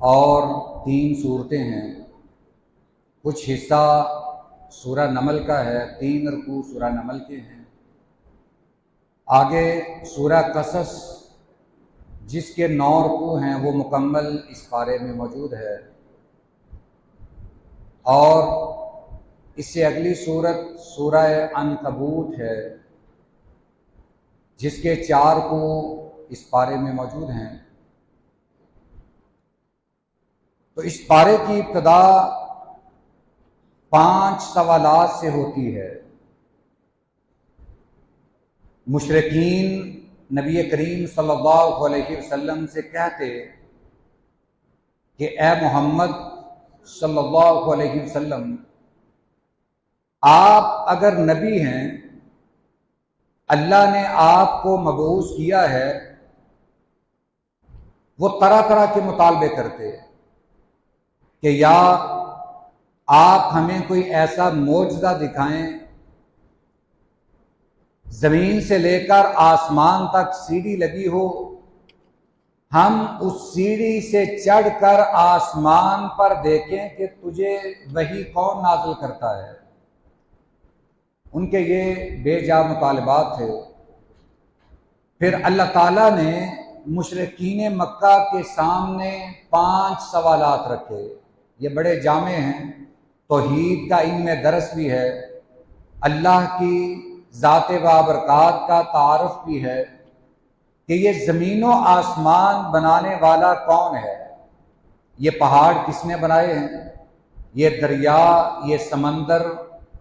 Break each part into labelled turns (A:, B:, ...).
A: اور 3 صورتیں ہیں۔ کچھ حصہ سورہ نمل کا ہے، 3 رکوع سورہ نمل کے ہیں۔ آگے سورہ قصص جس کے 9 رکوع ہیں وہ مکمل اس پارے میں موجود ہے، اور اس سے اگلی سورت سورہ عنکبوت ہے جس کے 4 رکوع اس پارے میں موجود ہیں۔ تو اس پارے کی ابتدا 5 سوالات سے ہوتی ہے۔ مشرکین نبی کریم صلی اللہ علیہ وسلم سے کہتے کہ اے محمد صلی اللہ علیہ وسلم، آپ اگر نبی ہیں، اللہ نے آپ کو مبعوث کیا ہے، وہ طرح طرح کے مطالبے کرتے کہ یا آپ ہمیں کوئی ایسا معجزہ دکھائیں، زمین سے لے کر آسمان تک سیڑھی لگی ہو، ہم اس سیڑھی سے چڑھ کر آسمان پر دیکھیں کہ تجھے وحی کون نازل کرتا ہے۔ ان کے یہ بے جا مطالبات تھے۔ پھر اللہ تعالیٰ نے مشرکین مکہ کے سامنے 5 سوالات رکھے۔ یہ بڑے جامع ہیں، توحید کا ان میں درس بھی ہے، اللہ کی ذات بابرکات کا تعارف بھی ہے کہ یہ زمین و آسمان بنانے والا کون ہے، یہ پہاڑ کس نے بنائے ہیں، یہ دریا، یہ سمندر،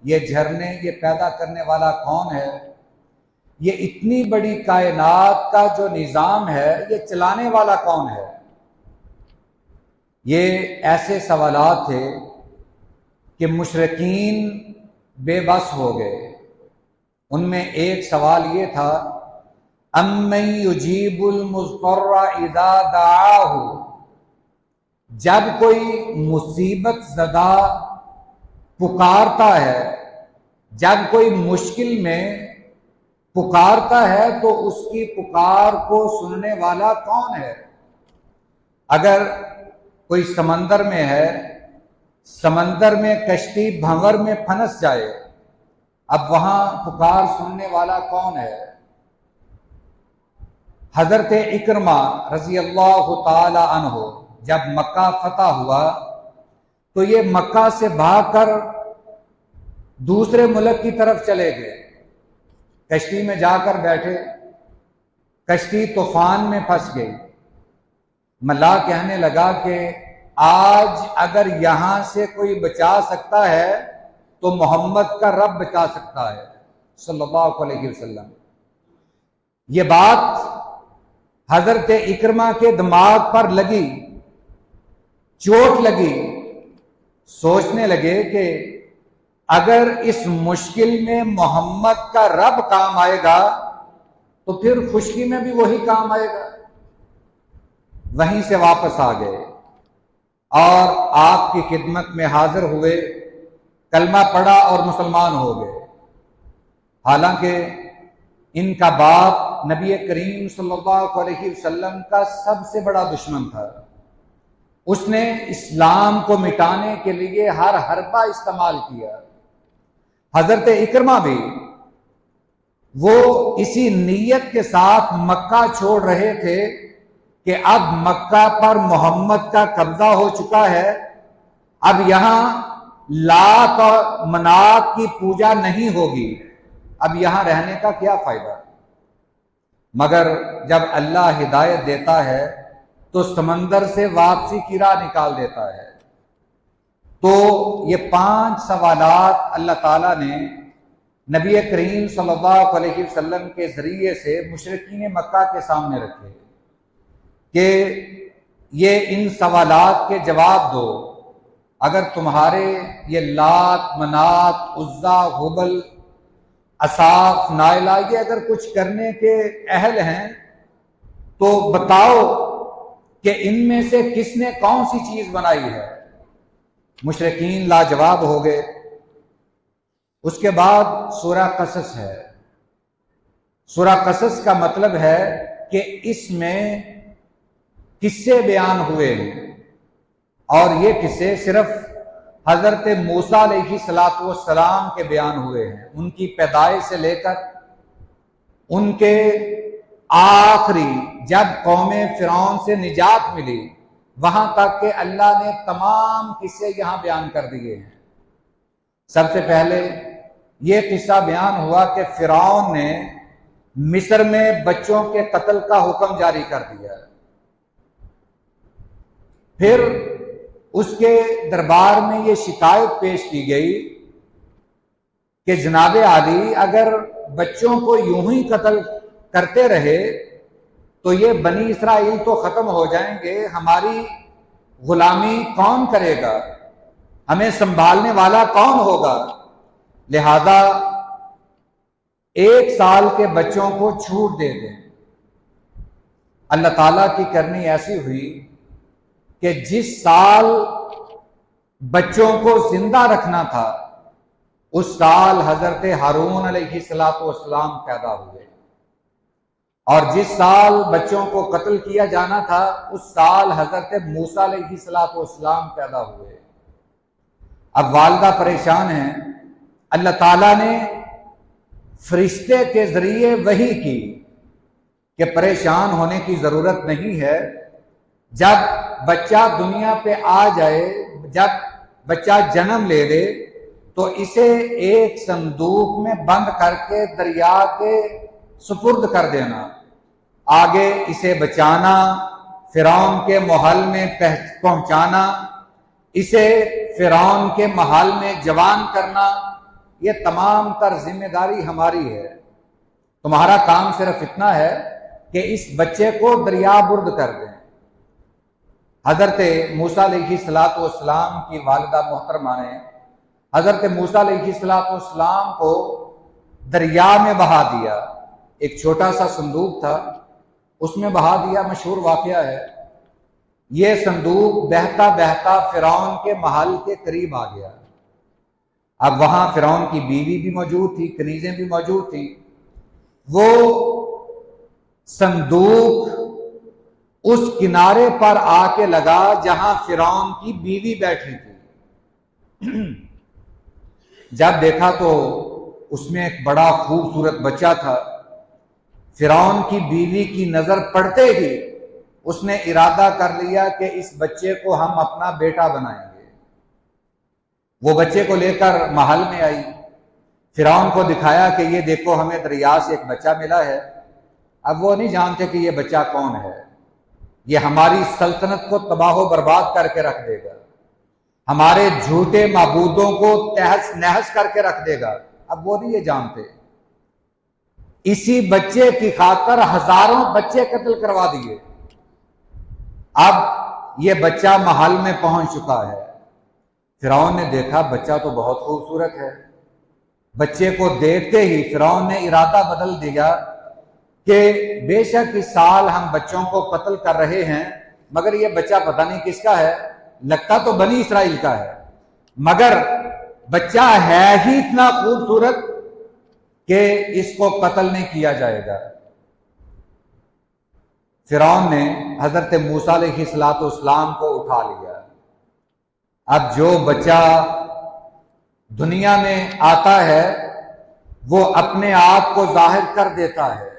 A: یہ جھرنے، یہ پیدا کرنے والا کون ہے، یہ اتنی بڑی کائنات کا جو نظام ہے یہ چلانے والا کون ہے۔ یہ ایسے سوالات تھے کہ مشرکین بے بس ہو گئے۔ ان میں ایک سوال یہ تھا، امن یجیب المضطر اذا دعاہ، جب کوئی مصیبت زدہ پکارتا ہے، جب کوئی مشکل میں پکارتا ہے تو اس کی پکار کو سننے والا کون ہے۔ اگر کوئی سمندر میں ہے، سمندر میں کشتی بھنور میں پھنس جائے، اب وہاں پکار سننے والا کون ہے؟ حضرت اکرمہ رضی اللہ تعالی عنہ جب مکہ فتح ہوا تو یہ مکہ سے بھاگ کر دوسرے ملک کی طرف چلے گئے، کشتی میں جا کر بیٹھے، کشتی طوفان میں پھنس گئی۔ ملاح کہنے لگا کہ آج اگر یہاں سے کوئی بچا سکتا ہے تو محمد کا رب بچا سکتا ہے صلی اللہ علیہ وسلم۔ یہ بات حضرت اکرمہ کے دماغ پر لگی، چوٹ لگی، سوچنے لگے کہ اگر اس مشکل میں محمد کا رب کام آئے گا تو پھر خشکی میں بھی وہی کام آئے گا۔ وہیں سے واپس آ گئے اور آپ کی خدمت میں حاضر ہوئے، کلمہ پڑھا اور مسلمان ہو گئے۔ حالانکہ ان کا باپ نبی کریم صلی اللہ علیہ وسلم کا سب سے بڑا دشمن تھا، اس نے اسلام کو مٹانے کے لیے ہر حربہ استعمال کیا۔ حضرت اکرمہ بھی وہ اسی نیت کے ساتھ مکہ چھوڑ رہے تھے کہ اب مکہ پر محمد کا قبضہ ہو چکا ہے، اب یہاں لات اور منات کی پوجا نہیں ہوگی، اب یہاں رہنے کا کیا فائدہ۔ مگر جب اللہ ہدایت دیتا ہے تو سمندر سے واپسی کی راہ نکال دیتا ہے۔ تو یہ 5 سوالات اللہ تعالیٰ نے نبی کریم صلی اللہ علیہ وسلم کے ذریعے سے مشرکین مکہ کے سامنے رکھے کہ یہ ان سوالات کے جواب دو۔ اگر تمہارے یہ لات، منات، عزا، ہبل، اصاف، نائلہ یہ اگر کچھ کرنے کے اہل ہیں تو بتاؤ کہ ان میں سے کس نے کون سی چیز بنائی ہے۔ مشرکین لاجواب ہو گئے۔ اس کے بعد سورہ قصص ہے۔ سورہ قصص کا مطلب ہے کہ اس میں قصے بیان ہوئے ہیں، اور یہ قصے صرف حضرت موسیٰ علیہ السلام کے بیان ہوئے ہیں، ان کی پیدائش سے لے کر ان کے آخری جب قوم فرعون سے نجات ملی وہاں تک کہ اللہ نے تمام قصے یہاں بیان کر دیے ہیں۔ سب سے پہلے یہ قصہ بیان ہوا کہ فرعون نے مصر میں بچوں کے قتل کا حکم جاری کر دیا، پھر اس کے دربار میں یہ شکایت پیش کی گئی کہ جناب عالی اگر بچوں کو یوں ہی قتل کرتے رہے تو یہ بنی اسرائیل تو ختم ہو جائیں گے، ہماری غلامی کون کرے گا، ہمیں سنبھالنے والا کون ہوگا، لہذا 1 سال کے بچوں کو چھوٹ دے دیں۔ اللہ تعالیٰ کی کرنی ایسی ہوئی کہ جس سال بچوں کو زندہ رکھنا تھا اس سال حضرت ہارون علیہ السلام پیدا ہوئے، اور جس سال بچوں کو قتل کیا جانا تھا اس سال حضرت موسیٰ علیہ السلام پیدا ہوئے۔ اب والدہ پریشان ہیں، اللہ تعالیٰ نے فرشتے کے ذریعے وحی کی کہ پریشان ہونے کی ضرورت نہیں ہے، جب بچہ دنیا پہ آ جائے، جب بچہ جنم لے لے تو اسے ایک صندوق میں بند کر کے دریا کے سپرد کر دینا، آگے اسے بچانا، فرعون کے محل میں پہنچانا، اسے فرعون کے محل میں جوان کرنا، یہ تمام تر ذمہ داری ہماری ہے۔ تمہارا کام صرف اتنا ہے کہ اس بچے کو دریا برد کر دیں۔ حضرت موسیٰ علیہ السلام کی والدہ محترمہ نے حضرت موسیٰ علیہ السلام کو دریا میں بہا دیا، ایک چھوٹا سا صندوق تھا اس میں بہا دیا، مشہور واقعہ ہے۔ یہ صندوق بہتا بہتا فرعون کے محل کے قریب آ گیا۔ اب وہاں فرعون کی بیوی بھی موجود تھی، کنیزیں بھی موجود تھیں۔ وہ صندوق اس کنارے پر آ کے لگا جہاں فرعون کی بیوی بیٹھی تھی۔ جب دیکھا تو اس میں ایک بڑا خوبصورت بچہ تھا۔ فرعون کی بیوی کی نظر پڑتے ہی اس نے ارادہ کر لیا کہ اس بچے کو ہم اپنا بیٹا بنائیں گے۔ وہ بچے کو لے کر محل میں آئی، فرعون کو دکھایا کہ یہ دیکھو ہمیں دریا سے ایک بچہ ملا ہے۔ اب وہ نہیں جانتے کہ یہ بچہ کون ہے، یہ ہماری سلطنت کو تباہ و برباد کر کے رکھ دے گا، ہمارے جھوٹے معبودوں کو تہس نہس کر کے رکھ دے گا۔ اب وہ نہیں یہ جانتے، اسی بچے کی خاطر ہزاروں بچے قتل کروا دیے۔ اب یہ بچہ محل میں پہنچ چکا ہے۔ فرعون نے دیکھا بچہ تو بہت خوبصورت ہے، بچے کو دیکھتے ہی فرعون نے ارادہ بدل دیا کہ بے شک اس سال ہم بچوں کو قتل کر رہے ہیں، مگر یہ بچہ پتہ نہیں کس کا ہے، لگتا تو بنی اسرائیل کا ہے، مگر بچہ ہے ہی اتنا خوبصورت کہ اس کو قتل نہیں کیا جائے گا۔ فرعون نے حضرت موسیٰ علیہ السلام کو اٹھا لیا۔ اب جو بچہ دنیا میں آتا ہے وہ اپنے آپ کو ظاہر کر دیتا ہے۔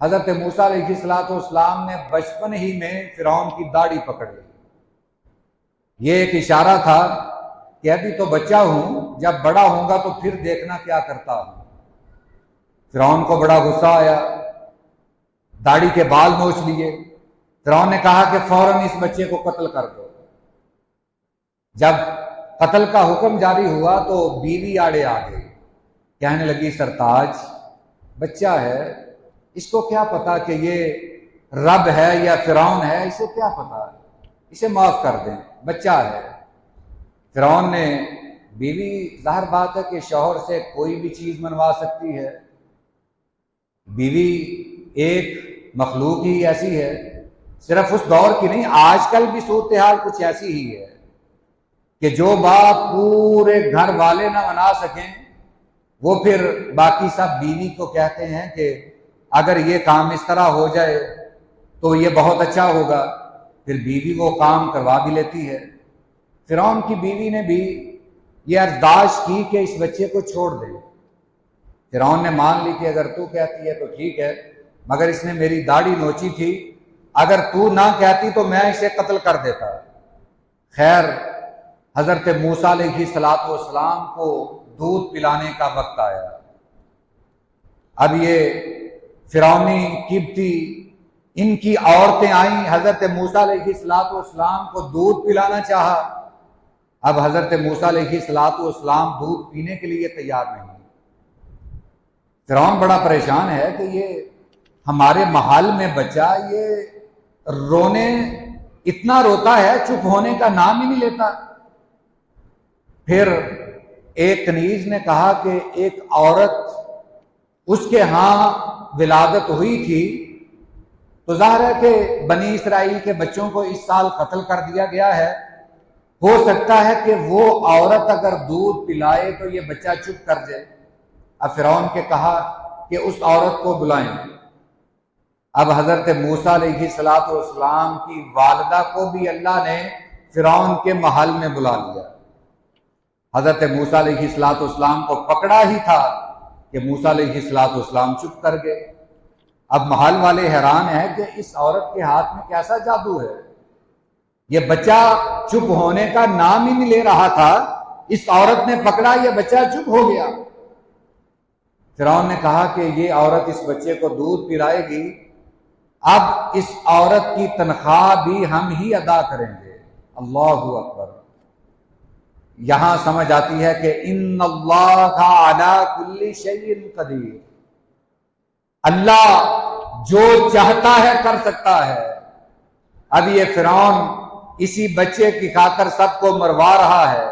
A: حضرت موسیٰ علیہ السلام نے بچپن ہی میں فرعون کی داڑھی پکڑ لی۔ یہ ایک اشارہ تھا کہ ابھی تو بچہ ہوں، جب بڑا ہوں گا تو پھر دیکھنا کیا کرتا ہوں۔ فرعون کو بڑا غصہ آیا، داڑھی کے بال نوچ لیے۔ فرعون نے کہا کہ فوراً اس بچے کو قتل کر دو۔ جب قتل کا حکم جاری ہوا تو بیوی آڑے آ گئی، کہنے لگی سرتاج بچہ ہے، اس کو کیا پتا کہ یہ رب ہے یا فرعون ہے، اسے کیا پتا، اسے معاف کر دیں، بچہ ہے۔ فرعون نے، بیوی ظاہر بات ہے کہ شوہر سے کوئی بھی چیز منوا سکتی ہے، بیوی ایک مخلوق ہی ایسی ہے، صرف اس دور کی نہیں، آج کل بھی صورتحال کچھ ایسی ہی ہے کہ جو بات پورے گھر والے نہ منا سکیں وہ پھر باقی سب بیوی کو کہتے ہیں کہ اگر یہ کام اس طرح ہو جائے تو یہ بہت اچھا ہوگا۔ پھر بیوی وہ کام کروا بھی لیتی ہے۔ فرعون کی بیوی نے بھی یہ ارزداشت کی کہ اس بچے کو چھوڑ دے۔ فرعون نے مان لی کہ اگر تو کہتی ہے تو ٹھیک ہے، مگر اس نے میری داڑھی نوچی تھی، اگر تو نہ کہتی تو میں اسے قتل کر دیتا۔ خیر، حضرت موسیٰ علیہ السلام کو دودھ پلانے کا وقت آیا۔ اب یہ فرعونی قبطی ان کی عورتیں آئیں، حضرت موسیٰ علیہ السلام کو دودھ پلانا چاہا۔ اب حضرت موسیٰ علیہ السلام دودھ پینے کے لیے تیار نہیں۔ فرعون بڑا پریشان ہے کہ یہ ہمارے محل میں بچہ یہ رونے اتنا روتا ہے، چپ ہونے کا نام ہی نہیں لیتا۔ پھر ایک کنیز نے کہا کہ ایک عورت اس کے ہاں ولادت ہوئی تھی، تو ظاہر ہے کہ بنی اسرائیل کے بچوں کو اس سال قتل کر دیا گیا ہے، ہو سکتا ہے کہ وہ عورت اگر دودھ پلائے تو یہ بچہ چپ کر جائے۔ اب فرعون کے کہا کہ اس عورت کو بلائیں۔ اب حضرت موسیٰ علیہ السلام کی والدہ کو بھی اللہ نے فرعون کے محل میں بلا لیا۔ حضرت موسیٰ علیہ السلام کو پکڑا ہی تھا کہ موسیٰ علیہ السلام چپ کر گئے۔ اب محل والے حیران ہیں کہ اس عورت کے ہاتھ میں کیسا جادو ہے، یہ بچہ چپ ہونے کا نام ہی نہیں لے رہا تھا، اس عورت نے پکڑا، یہ بچہ چپ ہو گیا۔ فرعون نے کہا کہ یہ عورت اس بچے کو دودھ پلائے گی، اب اس عورت کی تنخواہ بھی ہم ہی ادا کریں گے۔ اللہ اکبر۔ یہاں سمجھ آتی ہے کہ ان اللہ علی کل شیء قدیر، اللہ جو چاہتا ہے کر سکتا ہے۔ اب یہ فرعون اسی بچے کی خاطر سب کو مروا رہا ہے،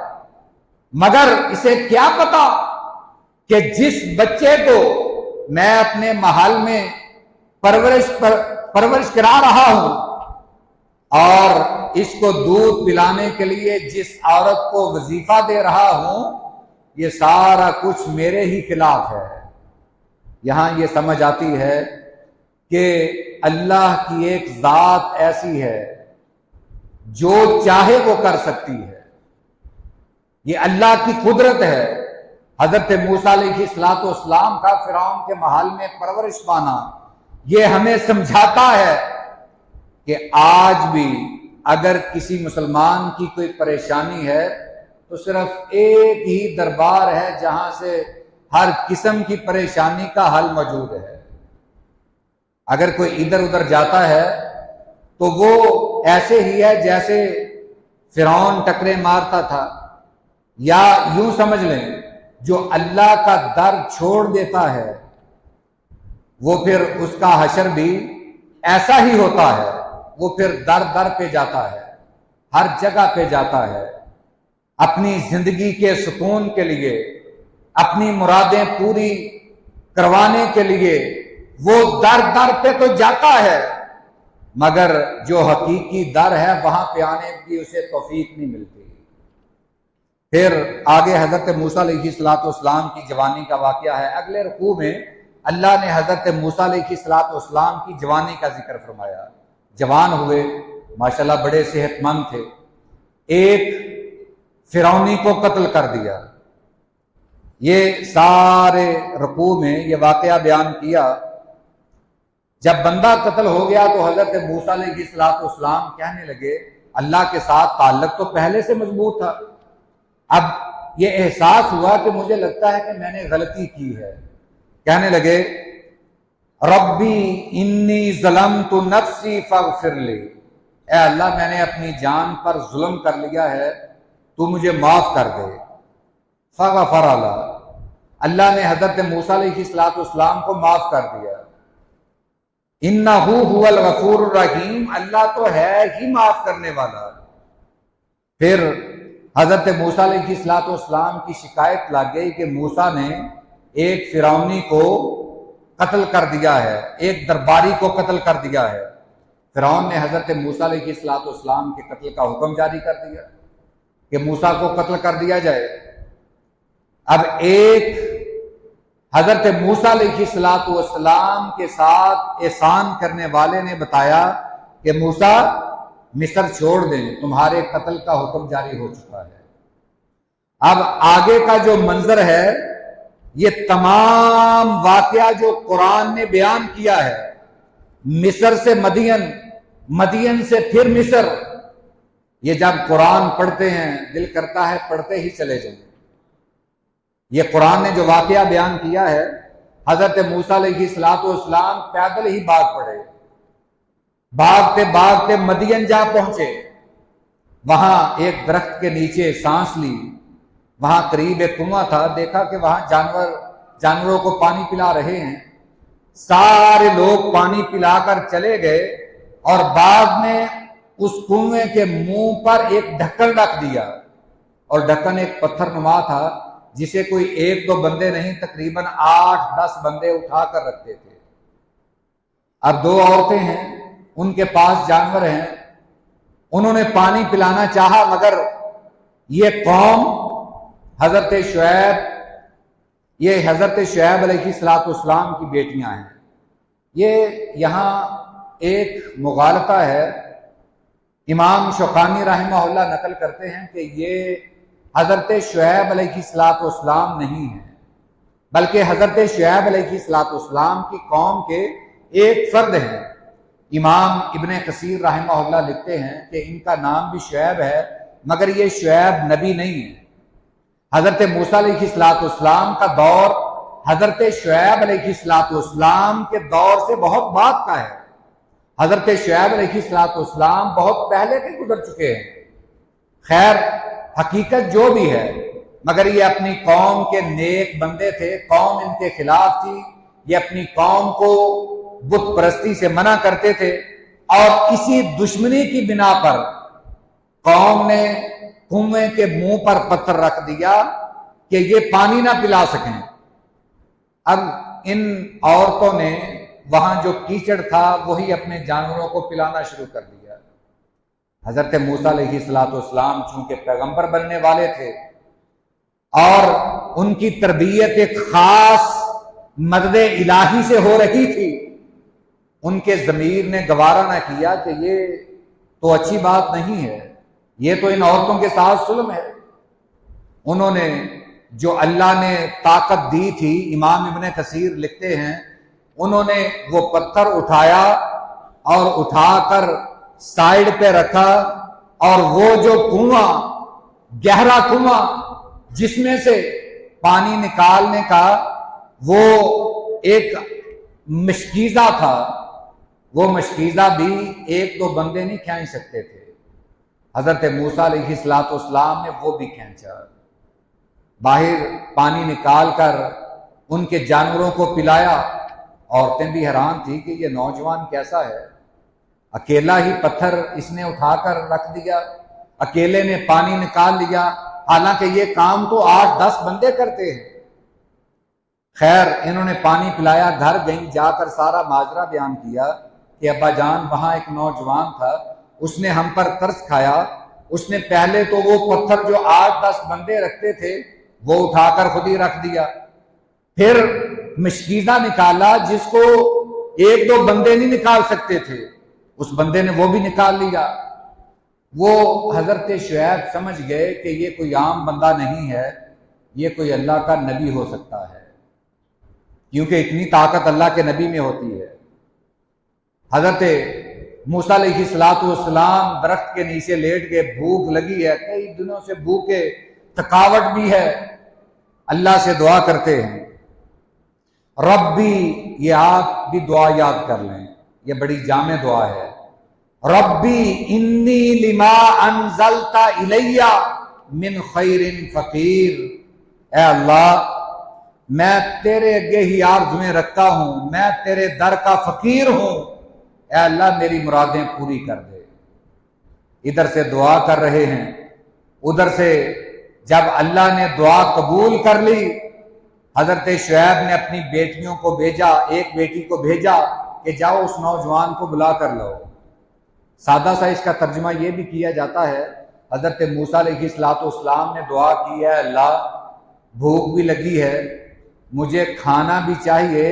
A: مگر اسے کیا پتا کہ جس بچے کو میں اپنے محل میں پرورش کرا رہا ہوں اور اس کو دودھ پلانے کے لیے جس عورت کو وظیفہ دے رہا ہوں، یہ سارا کچھ میرے ہی خلاف ہے۔ یہاں یہ سمجھ آتی ہے کہ اللہ کی ایک ذات ایسی ہے جو چاہے وہ کر سکتی ہے، یہ اللہ کی قدرت ہے۔ حضرت موسیٰ علیہ السلام کا فرعون کے محل میں پرورش پانا یہ ہمیں سمجھاتا ہے کہ آج بھی اگر کسی مسلمان کی کوئی پریشانی ہے تو صرف ایک ہی دربار ہے جہاں سے ہر قسم کی پریشانی کا حل موجود ہے۔ اگر کوئی ادھر ادھر جاتا ہے تو وہ ایسے ہی ہے جیسے فرعون ٹکرے مارتا تھا، یا یوں سمجھ لیں جو اللہ کا در چھوڑ دیتا ہے وہ پھر اس کا حشر بھی ایسا ہی ہوتا ہے، وہ پھر در در پہ جاتا ہے، ہر جگہ پہ جاتا ہے، اپنی زندگی کے سکون کے لیے، اپنی مرادیں پوری کروانے کے لیے وہ در در پہ تو جاتا ہے، مگر جو حقیقی در ہے وہاں پہ آنے کی اسے توفیق نہیں ملتی۔ پھر آگے حضرت موسیٰ علیہ السلام کی جوانی کا واقعہ ہے۔ اگلے رکوع میں اللہ نے حضرت موسیٰ علیہ السلام کی جوانی کا ذکر فرمایا۔ جوان ہوئے، ماشاءاللہ بڑے صحت مند تھے، ایک فرعونی کو قتل کر دیا۔ یہ سارے رکوع میں یہ واقعہ بیان کیا۔ جب بندہ قتل ہو گیا تو حضرت موسیٰ علیہ السلام کہنے لگے، اللہ کے ساتھ تعلق تو پہلے سے مضبوط تھا، اب یہ احساس ہوا کہ مجھے لگتا ہے کہ میں نے غلطی کی ہے۔ کہنے لگے، ربی انی ظلمت نفسی فاغفر لی، اے اللہ میں نے اپنی جان پر ظلم کر لیا ہے، تو مجھے معاف کر دے۔ فغفر اللہ نے حضرت موسیٰ علیہ السلام کو معاف کر دیا۔ انہ هو الغفور الرحیم، اللہ تو ہے ہی معاف کرنے والا۔ پھر حضرت موسیٰ علیہ السلام کی شکایت لگ گئی کہ موسیٰ نے ایک فرعونی کو قتل کر دیا ہے، ایک درباری کو قتل کر دیا ہے۔ فرعون نے حضرت موسیٰ علیہ السلام کے قتل کا حکم جاری کر دیا کہ موسیٰ کو قتل کر دیا جائے۔ اب ایک حضرت موسیٰ علیہ السلام کے ساتھ احسان کرنے والے نے بتایا کہ موسیٰ مصر چھوڑ دیں، تمہارے قتل کا حکم جاری ہو چکا ہے۔ اب آگے کا جو منظر ہے، یہ تمام واقعہ جو قرآن نے بیان کیا ہے، مصر سے مدین، مدین سے پھر مصر، یہ جب قرآن پڑھتے ہیں دل کرتا ہے پڑھتے ہی چلے جائیں۔ یہ قرآن نے جو واقعہ بیان کیا ہے، حضرت موسیٰ علیہ السلام پیدل ہی بھاگ پڑے، بھاگتے بھاگتے مدین جا پہنچے، وہاں ایک درخت کے نیچے سانس لی، وہاں قریب ایک کنواں تھا، دیکھا کہ وہاں جانوروں کو پانی پلا رہے ہیں، سارے لوگ پانی پلا کر چلے گئے، اور بعد میں اس کنویں کے منہ پر ایک ڈھکن رکھ دیا، اور ڈھکن ایک پتھر نما تھا جسے کوئی ایک دو بندے نہیں، تقریباً 8-10 بندے اٹھا کر رکھتے تھے۔ اب 2 عورتیں ہیں، ان کے پاس جانور ہیں، انہوں نے پانی پلانا چاہا، مگر یہ قوم حضرت شعیب علیہ السلام کی بیٹیاں ہیں۔ یہ یہاں ایک مغالطہ ہے، امام شوکانی رحمہ اللہ نقل کرتے ہیں کہ یہ حضرت شعیب علیہ السلام نہیں ہے، بلکہ حضرت شعیب علیہ السلام کی قوم کے ایک فرد ہیں۔ امام ابن کثیر رحمہ اللہ لکھتے ہیں کہ ان کا نام بھی شعیب ہے، مگر یہ شعیب نبی نہیں ہے۔ حضرت موسیٰ علیہ السلام کا دور حضرت شعیب علیہ السلام کے دور سے بہت بعد کا ہے۔ حضرت شعیب علیہ السلام بہت پہلے کے گزر چکے ہیں۔ خیر، حقیقت جو بھی ہے، مگر یہ اپنی قوم کے نیک بندے تھے، قوم ان کے خلاف تھی، یہ اپنی قوم کو بت پرستی سے منع کرتے تھے، اور اسی دشمنی کی بنا پر قوم نے کنویں کے منہ پر پتھر رکھ دیا کہ یہ پانی نہ پلا سکیں۔ اب ان عورتوں نے وہاں جو کیچڑ تھا وہی اپنے جانوروں کو پلانا شروع کر دیا۔ حضرت موسیٰ علیہ السلام چونکہ پیغمبر بننے والے تھے، اور ان کی تربیت ایک خاص مدد الہی سے ہو رہی تھی، ان کے ضمیر نے گوارا نہ کیا کہ یہ تو اچھی بات نہیں ہے، یہ تو ان عورتوں کے ساتھ ظلم ہے۔ انہوں نے جو اللہ نے طاقت دی تھی، امام ابن کثیر لکھتے ہیں، انہوں نے وہ پتھر اٹھایا اور اٹھا کر سائیڈ پہ رکھا، اور وہ جو کنواں، گہرا کنواں جس میں سے پانی نکالنے کا وہ ایک مشکیزہ تھا، وہ مشکیزہ بھی 1-2 بندے نہیں کھینچ سکتے تھے۔ حضرت موسیٰ علیہ السلام نے وہ بھی کھینچا، باہر پانی نکال کر ان کے جانوروں کو پلایا۔ عورتیں بھی حیران تھی کہ یہ نوجوان کیسا ہے، اکیلا ہی پتھر اس نے اٹھا کر رکھ دیا، اکیلے نے پانی نکال لیا، حالانکہ یہ کام تو 8-10 بندے کرتے ہیں۔ خیر، انہوں نے پانی پلایا، گھر گئیں، جا کر سارا ماجرا بیان کیا کہ ابا جان، وہاں ایک نوجوان تھا، اس نے ہم پر ترس کھایا، اس نے پہلے تو وہ پتھر جو 8-10 بندے رکھتے تھے وہ اٹھا کر خود ہی رکھ دیا، پھر مشکیزہ نکالا جس کو 1-2 بندے نہیں نکال سکتے تھے، اس بندے نے وہ بھی نکال لیا۔ وہ حضرت شعیب سمجھ گئے کہ یہ کوئی عام بندہ نہیں ہے، یہ کوئی اللہ کا نبی ہو سکتا ہے، کیونکہ اتنی طاقت اللہ کے نبی میں ہوتی ہے۔ حضرت موسیٰ علیہ السلام درخت کے نیچے لیٹ گئے، بھوک لگی ہے، کئی دنوں سے بھوکے، تھکاوٹ بھی ہے، اللہ سے دعا کرتے ہیں۔ ربی، یہ آپ بھی دعا یاد کر لیں، یہ بڑی جامع دعا ہے۔ ربی انی لما انزلت الی من خیر فقیر، اے اللہ میں تیرے اگے ہی آرزویں رکھتا ہوں، میں تیرے در کا فقیر ہوں، اے اللہ میری مرادیں پوری کر دے۔ ادھر سے دعا کر رہے ہیں، ادھر سے جب اللہ نے دعا قبول کر لی، حضرت شعیب نے اپنی بیٹیوں کو بھیجا، ایک بیٹی کو بھیجا کہ جاؤ اس نوجوان کو بلا کر لاؤ۔ سادہ سا اس کا ترجمہ یہ بھی کیا جاتا ہے، حضرت موسیٰ علیہ السلام نے دعا کی ہے، اللہ بھوک بھی لگی ہے، مجھے کھانا بھی چاہیے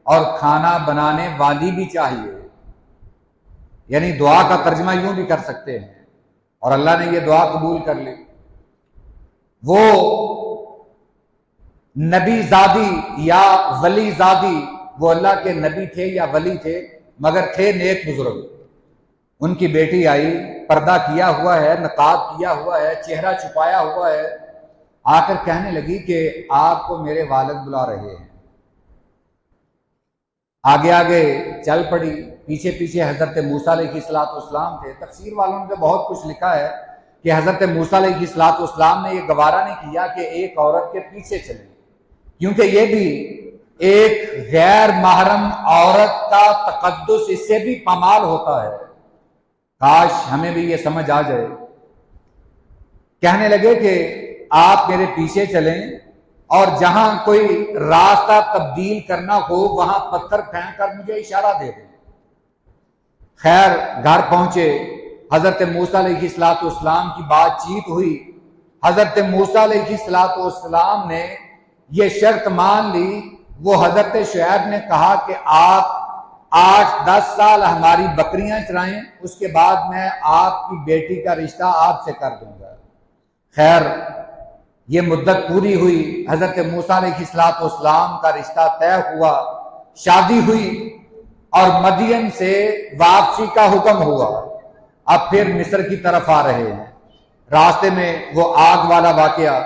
A: اور کھانا بنانے والی بھی چاہیے۔ یعنی دعا کا ترجمہ یوں بھی کر سکتے ہیں، اور اللہ نے یہ دعا قبول کر لی۔ وہ نبی زادی یا ولی زادی، وہ اللہ کے نبی تھے یا ولی تھے مگر تھے نیک بزرگ، ان کی بیٹی آئی، پردہ کیا ہوا ہے، نقاب کیا ہوا ہے، چہرہ چھپایا ہوا ہے، آ کر کہنے لگی کہ آپ کو میرے والد بلا رہے ہیں۔ آگے آگے چل پڑی، پیچھے پیچھے حضرت موسیٰ علیہ السلام تھے۔ تفسیر والوں نے بہت کچھ لکھا ہے کہ حضرت موسیٰ علیہ السلام نے یہ گوارا نہیں کیا کہ ایک عورت کے پیچھے چلیں، کیونکہ یہ بھی ایک غیر محرم عورت کا تقدس اس سے بھی پامال ہوتا ہے۔ کاش ہمیں بھی یہ سمجھ آ جائے۔ کہنے لگے کہ آپ میرے پیچھے چلیں اور جہاں کوئی راستہ تبدیل کرنا ہو وہاں پتھر پھینک کر مجھے اشارہ دے دیں۔ خیر گھر پہنچے، حضرت موسیٰ علیہ السلام کی بات چیت ہوئی۔ حضرت موسیٰ علیہ السلام نے یہ شرط مان لی۔ وہ حضرت شعیب نے کہا کہ آپ 8-10 سال ہماری بکریاں چرائیں، اس کے بعد میں آپ کی بیٹی کا رشتہ آپ سے کر دوں گا۔ خیر یہ مدت پوری ہوئی، حضرت موسیٰ علیہ السلام کا رشتہ طے ہوا، شادی ہوئی اور مدین سے واپسی کا حکم ہوا۔ اب پھر مصر کی طرف آ رہے ہیں۔ راستے میں وہ آگ والا واقعہ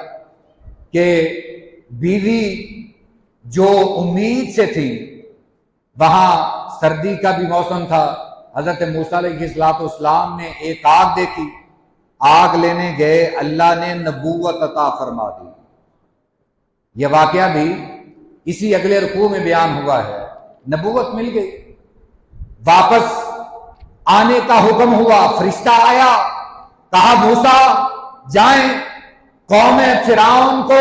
A: کہ بیوی جو امید سے تھی، وہاں سردی کا بھی موسم تھا، حضرت موسیٰ علیہ السلام نے ایک آگ دیکھی، آگ لینے گئے، اللہ نے نبوت عطا فرما دی۔ یہ واقعہ بھی اسی اگلے رکوع میں بیان ہوا ہے، نبوت مل گئی، واپس آنے کا حکم ہوا، فرشتہ آیا، کہا موسیٰ جائیں قوم فرعون کو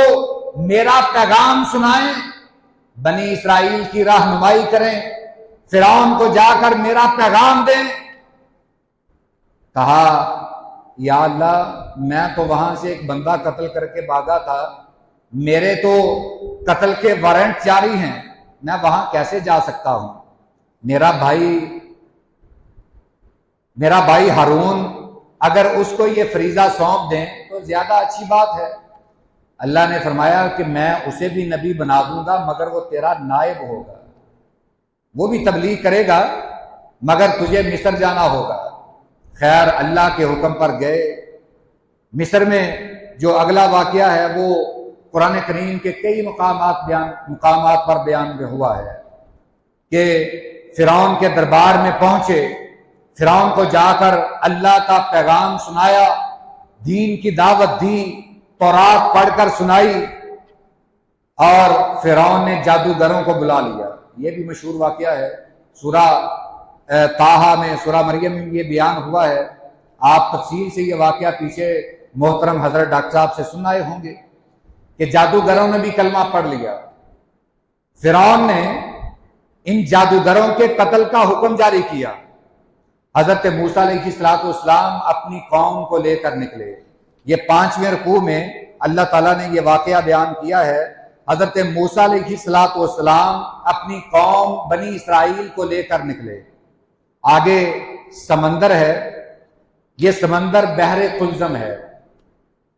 A: میرا پیغام سنائیں، بنی اسرائیل کی رہنمائی کریں، فرعون کو جا کر میرا پیغام دیں۔ کہا یا اللہ میں تو وہاں سے ایک بندہ قتل کر کے بھاگا تھا، میرے تو قتل کے وارنٹ جاری ہیں، میں وہاں کیسے جا سکتا ہوں؟ میرا بھائی ہارون اگر اس کو یہ فریضہ سونپ دیں تو زیادہ اچھی بات ہے۔ اللہ نے فرمایا کہ میں اسے بھی نبی بنا دوں گا مگر وہ تیرا نائب ہوگا، وہ بھی تبلیغ کرے گا مگر تجھے مصر جانا ہوگا۔ خیر اللہ کے حکم پر گئے۔ مصر میں جو اگلا واقعہ ہے وہ قرآن کریم کے کئی مقامات پر بیان ہوا ہے کہ فرعون کے دربار میں پہنچے، فرعون کو جا کر اللہ کا پیغام سنایا، دین کی دعوت دی، تورات پڑھ کر سنائی، اور فرعون نے جادوگروں کو بلا لیا۔ یہ بھی مشہور واقعہ ہے، سورہ طٰہٰ میں، سورہ مریم میں یہ بیان ہوا ہے۔ آپ تفصیل سے یہ واقعہ پیچھے محترم حضرت ڈاکٹر صاحب سے سن آئے ہوں گے کہ جادوگروں نے بھی کلمہ پڑھ لیا۔ فرعون نے ان جادوگروں کے قتل کا حکم جاری کیا۔ حضرت موسیٰ علیہ السلام اپنی قوم کو لے کر نکلے۔ یہ 5ویں رکوع میں اللہ تعالیٰ نے یہ واقعہ بیان کیا ہے۔ حضرت موسیٰ علیہ السلام اپنی قوم بنی اسرائیل کو لے کر نکلے۔ آگے سمندر ہے، یہ سمندر بحر قلزم ہے۔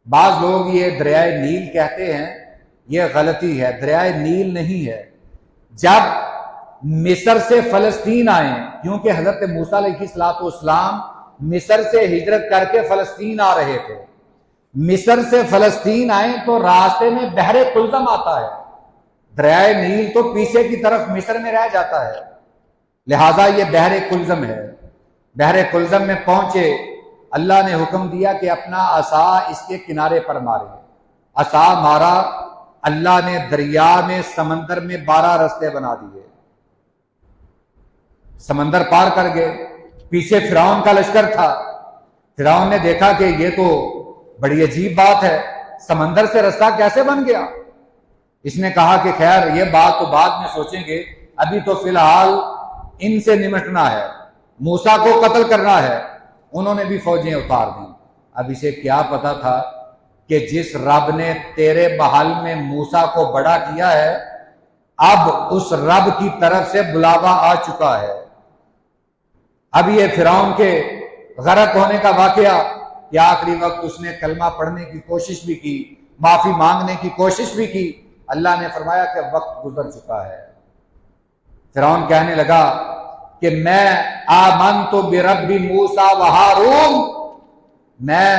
A: بعض لوگ یہ دریائے نیل کہتے ہیں، یہ غلطی ہے، دریائے نیل نہیں ہے۔ جب مصر سے فلسطین آئیں، کیونکہ حضرت موسیٰ علیہ السلام مصر سے ہجرت کر کے فلسطین آ رہے تھے، مصر سے فلسطین آئیں تو راستے میں بحر قلزم آتا ہے، دریائے نیل تو پیچھے کی طرف مصر میں رہ جاتا ہے، لہٰذا یہ بحر قلزم ہے۔ بحر قلزم میں پہنچے، اللہ نے حکم دیا کہ اپنا عصا اس کے کنارے پر مارے۔ عصا مارا، اللہ نے دریا میں سمندر میں 12 رستے بنا دیے، سمندر پار کر گئے۔ پیچھے فرعون کا لشکر تھا، فرعون نے دیکھا کہ یہ تو بڑی عجیب بات ہے، سمندر سے رستہ کیسے بن گیا؟ اس نے کہا کہ خیر یہ بات تو بعد میں سوچیں گے، ابھی تو فی الحال ان سے نمٹنا ہے، موسیٰ کو قتل کرنا ہے۔ انہوں نے بھی فوجیں اتار دیں۔ اب اسے کیا پتا تھا کہ جس رب نے تیرے بحال میں موسیٰ کو بڑا کیا ہے، اب اس رب کی طرف سے بلاوا آ چکا ہے۔ اب یہ فرعون کے غرق ہونے کا واقعہ کہ آخری وقت اس نے کلمہ پڑھنے کی کوشش بھی کی، معافی مانگنے کی کوشش بھی کی، اللہ نے فرمایا کہ وقت گزر چکا ہے۔ فرعون کہنے لگا کہ میں آمنت برب موسیٰ و ہارون، میں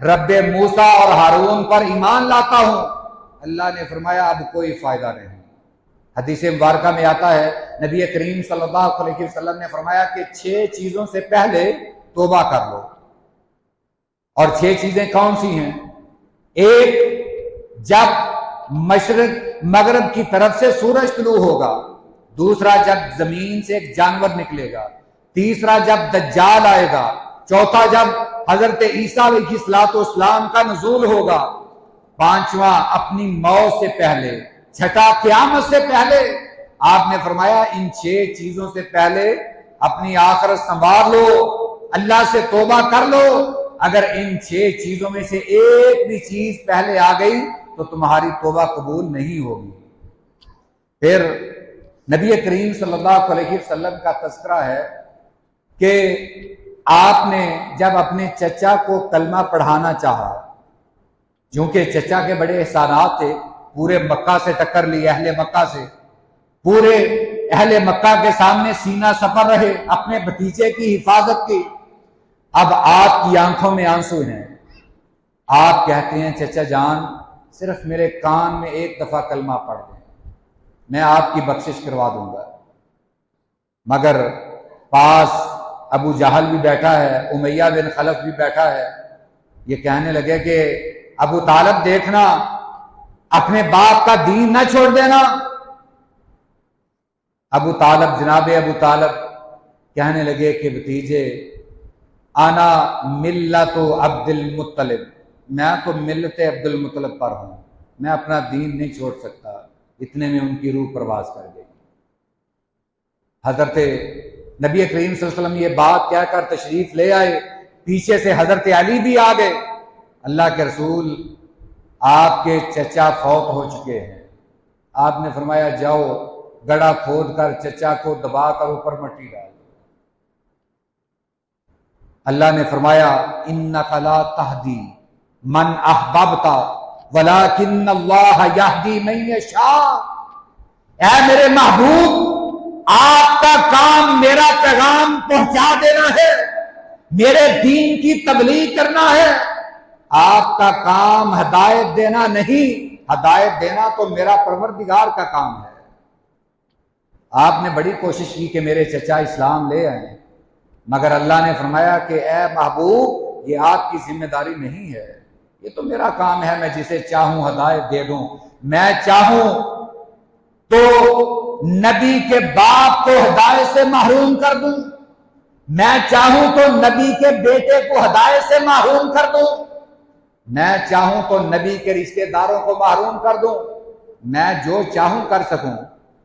A: رب موسیٰ اور ہارون پر ایمان لاتا ہوں۔ اللہ نے فرمایا اب کوئی فائدہ نہیں۔ حدیث مبارکہ میں آتا ہے نبی کریم صلی اللہ علیہ وسلم نے فرمایا کہ 6 چیزوں سے پہلے توبہ کر لو، اور 6 چیزیں کون سی ہیں؟ ایک، جب مشرق مغرب کی طرف سے سورج طلوع ہوگا، دوسرا جب زمین سے ایک جانور نکلے گا، تیسرا جب دجال آئے گا، چوتھا جب حضرت عیسیٰ علیہ السلام کا نزول ہوگا، پانچواں اپنی موت سے پہلے، چھٹا قیامت سے پہلے۔ آپ نے فرمایا ان 6 چیزوں سے پہلے اپنی آخرت سنوار لو، اللہ سے توبہ کر لو۔ اگر ان 6 چیزوں میں سے ایک بھی چیز پہلے آ گئی تو تمہاری توبہ قبول نہیں ہوگی۔ پھر نبی کریم صلی اللہ علیہ وسلم کا تذکرہ ہے کہ آپ نے جب اپنے چچا کو کلمہ پڑھانا چاہا، کیونکہ چچا کے بڑے احسانات تھے، پورے مکہ سے ٹکر لی، اہل مکہ سے، پورے اہل مکہ کے سامنے سینہ سپر رہے اپنے بھتیجے کی حفاظت کی۔ اب آپ کی آنکھوں میں آنسو ہیں، آپ کہتے ہیں چچا جان صرف میرے کان میں ایک دفعہ کلمہ پڑھ دیں، میں آپ کی بخشش کروا دوں گا۔ مگر پاس ابو جہل بھی بیٹھا ہے، امیہ بن خلف بھی بیٹھا ہے، یہ کہنے لگے کہ ابو طالب دیکھنا، اپنے باپ کا دین نہ چھوڑ دینا۔ ابو طالب، جناب ابو طالب کہنے لگے کہ بھتیجے انا ملت عبد المطلب، میں تو ملت عبد المطلب پر ہوں، میں اپنا دین نہیں چھوڑ سکتا۔ اتنے میں ان کی روح پرواز کر گئی۔ حضرت نبی کریم صلی اللہ علیہ وسلم یہ بات کہہ کر تشریف لے آئے، پیچھے سے حضرت علی بھی آ گئے۔ اللہ کے رسول آپ کے چچا فوت ہو چکے ہیں۔ آپ نے فرمایا جاؤ گڑھا کھود کر چچا کو دبا کر اوپر مٹی ڈال۔ اللہ نے فرمایا انک لا تہدی من احببت ولکن اللہ یہدی من یشاء۔ اے میرے محبوب، آپ کا کام میرا پیغام پہنچا دینا ہے، میرے دین کی تبلیغ کرنا ہے، آپ کا کام ہدایت دینا نہیں، ہدایت دینا تو میرا پروردگار کا کام ہے۔ آپ نے بڑی کوشش کی کہ میرے چچا اسلام لے آئیں، مگر اللہ نے فرمایا کہ اے محبوب یہ آپ کی ذمہ داری نہیں ہے، یہ تو میرا کام ہے، میں جسے چاہوں ہدایت دے دوں۔ میں چاہوں تو نبی کے باپ کو ہدایت سے محروم کر دوں، میں چاہوں تو نبی کے بیٹے کو ہدایت سے محروم کر دوں، میں چاہوں تو نبی کے رشتہ داروں کو محروم کر دوں، میں جو چاہوں کر سکوں،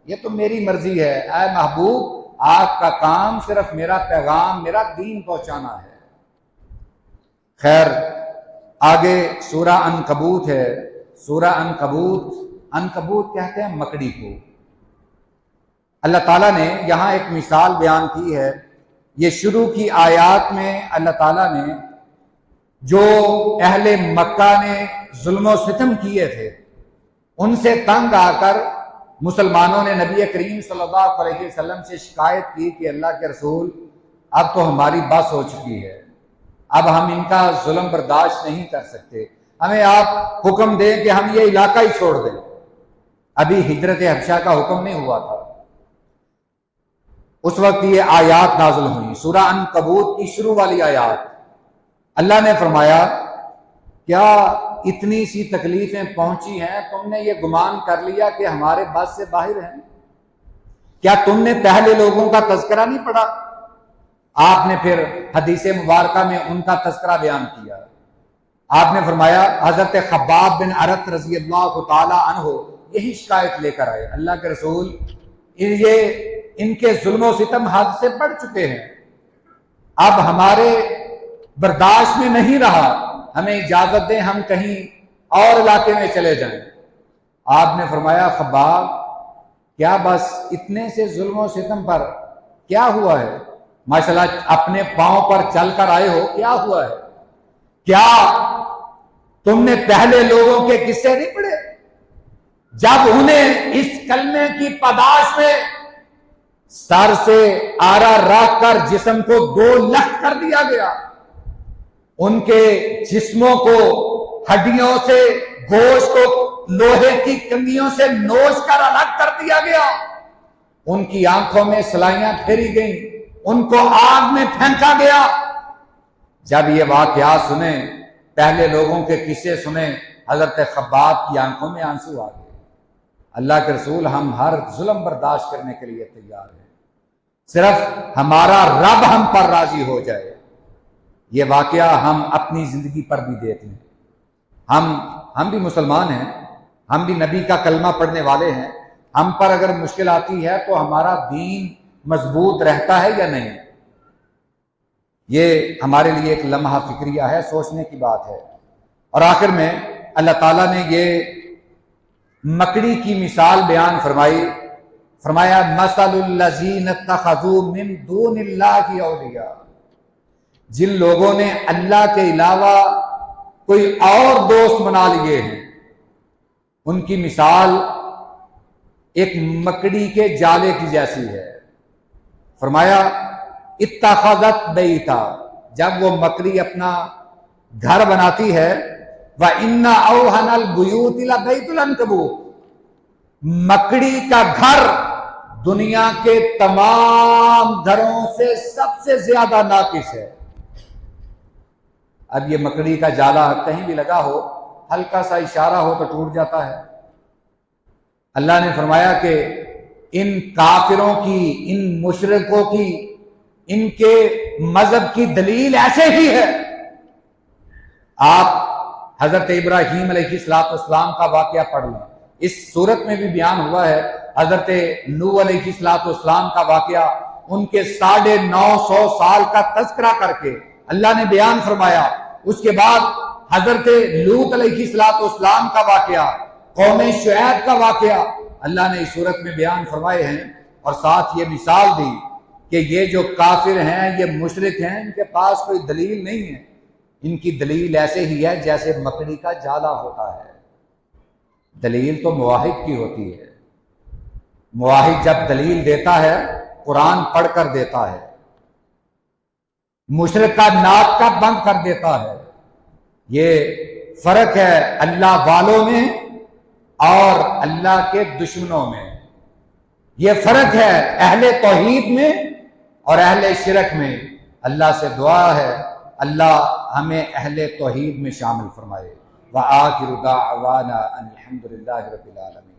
A: یہ تو میری مرضی ہے۔ اے محبوب آپ کا کام صرف میرا پیغام، میرا دین پہنچانا ہے۔ خیر آگے سورہ عنکبوت ہے۔ سورہ عنکبوت کہتے ہیں مکڑی کو۔ اللہ تعالیٰ نے یہاں ایک مثال بیان کی ہے۔ یہ شروع کی آیات میں اللہ تعالیٰ نے جو اہل مکہ نے ظلم و ستم کیے تھے ان سے تنگ آ کر مسلمانوں نے نبی کریم صلی اللہ علیہ وسلم سے شکایت کی کہ اللہ کے رسول اب تو ہماری بس ہو چکی ہے، اب ہم ان کا ظلم برداشت نہیں کر سکتے، ہمیں آپ حکم دیں کہ ہم یہ علاقہ ہی چھوڑ دیں۔ ابھی ہجرت حبشہ کا حکم نہیں ہوا تھا، اس وقت یہ آیات نازل ہوئی، سورہ عنکبوت کی شروع والی آیات۔ اللہ نے فرمایا کیا اتنی سی تکلیفیں پہنچی ہیں، تم نے یہ گمان کر لیا کہ ہمارے بس سے باہر ہیں؟ کیا تم نے پہلے لوگوں کا تذکرہ نہیں پڑھا؟ آپ نے پھر حدیث مبارکہ میں ان کا تذکرہ بیان کیا۔ آپ نے فرمایا حضرت خباب بن ارت رضی اللہ تعالی عنہ یہی شکایت لے کر آئے، اللہ کے رسول ان کے ظلم و ستم حد سے بڑھ چکے ہیں، اب ہمارے برداشت میں نہیں رہا، ہمیں اجازت دیں ہم کہیں اور علاقے میں چلے جائیں۔ آپ نے فرمایا خباب کیا بس اتنے سے ظلم و ستم پر کیا ہوا ہے؟ ماشاءاللہ اپنے پاؤں پر چل کر آئے ہو، کیا ہوا ہے؟ کیا تم نے پہلے لوگوں کے قصے نہیں پڑھے جب انہیں اس کلمے کی پاداش میں سر سے آرا رکھ کر جسم کو 2 لخت کر دیا گیا، ان کے جسموں کو ہڈیوں سے، گوشت کو لوہے کی کنگھیوں سے نوچ کر الگ کر دیا گیا، ان کی آنکھوں میں سلائیاں پھیری گئیں، ان کو آگ میں پھینکا گیا۔ جب یہ واقعات سنیں، پہلے لوگوں کے قصے سنیں، حضرت خباب کی آنکھوں میں آنسو آ گئے۔ اللہ کے رسول، ہم ہر ظلم برداشت کرنے کے لیے تیار ہیں، صرف ہمارا رب ہم پر راضی ہو جائے۔ یہ واقعہ ہم اپنی زندگی پر بھی دیکھ لیں۔ ہم بھی مسلمان ہیں، ہم بھی نبی کا کلمہ پڑھنے والے ہیں، ہم پر اگر مشکل آتی ہے تو ہمارا دین مضبوط رہتا ہے یا نہیں؟ یہ ہمارے لیے ایک لمحہ فکریہ ہے، سوچنے کی بات ہے۔ اور آخر میں اللہ تعالیٰ نے یہ مکڑی کی مثال بیان فرمایا مثل الذین اتخذوا من دون اللہ اولیاء، جن لوگوں نے اللہ کے علاوہ کوئی اور دوست بنا لیے ہیں، ان کی مثال ایک مکڑی کے جالے کی جیسی ہے۔ فرمایا اتخذت بیتا، جب وہ مکڑی اپنا گھر بناتی ہے، وَإِنَّ أَوْهَنَ الْبُيُوتِ لَبَيْتُ الْعَنْكَبُوتِ، مکڑی کا گھر دنیا کے تمام گھروں سے سب سے زیادہ ناقص ہے۔ اب یہ مکڑی کا جالا کہیں بھی لگا ہو، ہلکا سا اشارہ ہو تو ٹوٹ جاتا ہے۔ اللہ نے فرمایا کہ ان کافروں کی، ان مشرکوں کی، ان کے مذہب کی دلیل ایسے ہی ہے۔ آپ حضرت ابراہیم علیہ السلام کا واقعہ پڑھ لیں، اس صورت میں بھی بیان ہوا ہے۔ حضرت نوح علیہ السلام کا واقعہ، ان کے 950 سال کا تذکرہ کر کے اللہ نے بیان فرمایا۔ اس کے بعد حضرت لوط علیہ السلام کا واقعہ، قوم شعیب کا واقعہ اللہ نے اس صورت میں بیان فرمائے ہیں، اور ساتھ یہ مثال دی کہ یہ جو کافر ہیں، یہ مشرک ہیں، ان کے پاس کوئی دلیل نہیں ہے، ان کی دلیل ایسے ہی ہے جیسے مکڑی کا جالا ہوتا ہے۔ دلیل تو موحد کی ہوتی ہے، موحد جب دلیل دیتا ہے قرآن پڑھ کر دیتا ہے، مشرک کا ناک کا بند کر دیتا ہے۔ یہ فرق ہے اللہ والوں میں اور اللہ کے دشمنوں میں، یہ فرق ہے اہل توحید میں اور اہل شرک میں۔ اللہ سے دعا ہے اللہ ہمیں اہل توحید میں شامل فرمائے۔ وآخر دعوانا ان الحمد للہ رب العالمین۔